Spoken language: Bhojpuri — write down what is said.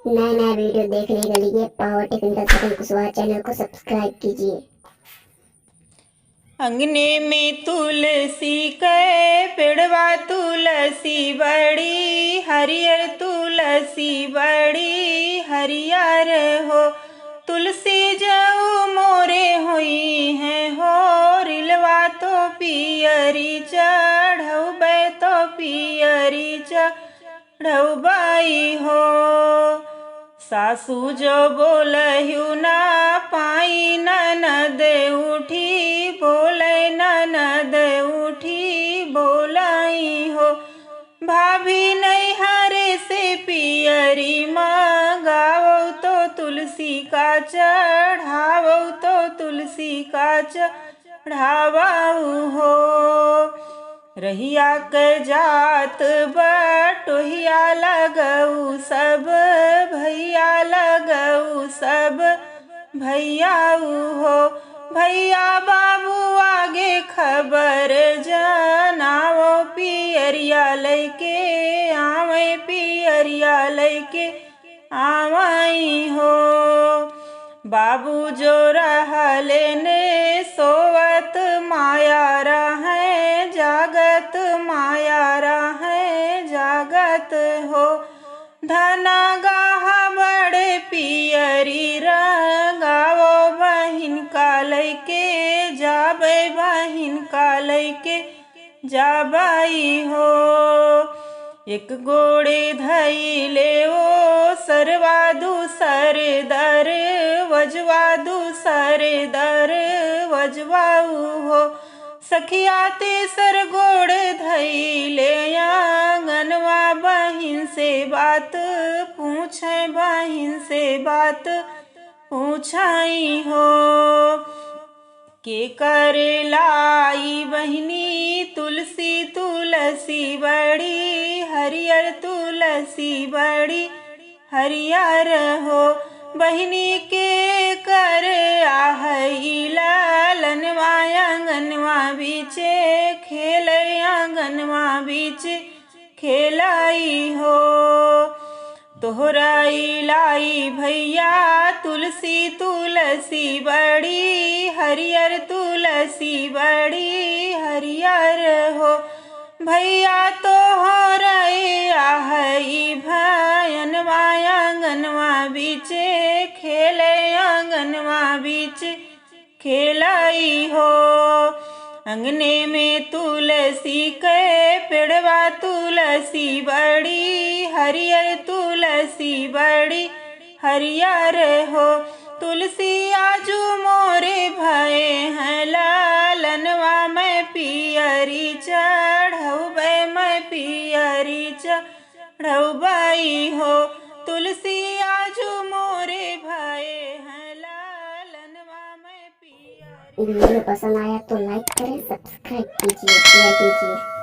नया नया वीडियो देखने के लिए power technical Sachin Kushwaha channel को सब्सक्राइब कीजिए। अंगने में तुलसी के पेड़वा तुलसी बड़ी हरियर तुलसी बड़ी हरियर हो। तुलसी जऊ मोरे हुई है हो रिलवा तो पियरी चढ़ौबे तो पियरी चढ़ौबाई हो। सासू जो बोलहु ना पाई ननद उठी बोले ननद उठी बोलाई हो। भाभी नैहरे से पियरी मंगाओ तो तुलसी का चढ़ाओ तो तुलसी का चढ़ावाऊ हो। रहिया के जात बटोहिया लगऊ सब भैया लगऊ सब भैयाऊ हो। भैया बाबू आगे खबर जनाओ पियरिया लैके आवे पियरिया लैके आवाई हो। बाबू जो रहले ने सोवत माया रहे जागत माया रहे जागत हो। धना गाहा बड़े पियरी रंगाओ बहिन का लैके जाबे बहिन का लैके जाबाई हो। एक गोड़े धैले ओ सरवा दूसर दर वजवा दूसर दर वजवाऊ हो। सखिया तेसर गोड़ धैले आंगनवा बहिन से बात पूछे बहिन से बात पूछाई हो। के कर लाई बहिनी तुलसी तुलसी बड़ी हरियर तुलसी बड़ी हरियर हो। बहिनी के कर आहई लालनवा आंगनवा बीचे खेले आंगनवा बीच खेलाई हो। तोहराई लाई भैया तुलसी तुलसी बड़ी हरियर तुलसी बड़ी हरियर हो। भैया तोहराई आहई भयनवा आंगनवा बीचे खेले आंगनवा बीच खेलाई हो। अंगने में तुलसी के पेड़वा तुलसी बड़ी हरियर तुलसी बड़ी हरियर हो। तुलसी आजू मोरे भये हैं लालनवा मैं पियरी चढ़ौबे मैं पियरी चढ़ौबाई हो। तुलसी आजू मोरे भये हैं लालनवा मैं पियरी। वीडियो पसंद आया तो लाइक करें, सब्सक्राइब कीजिए, शेयर कीजिए।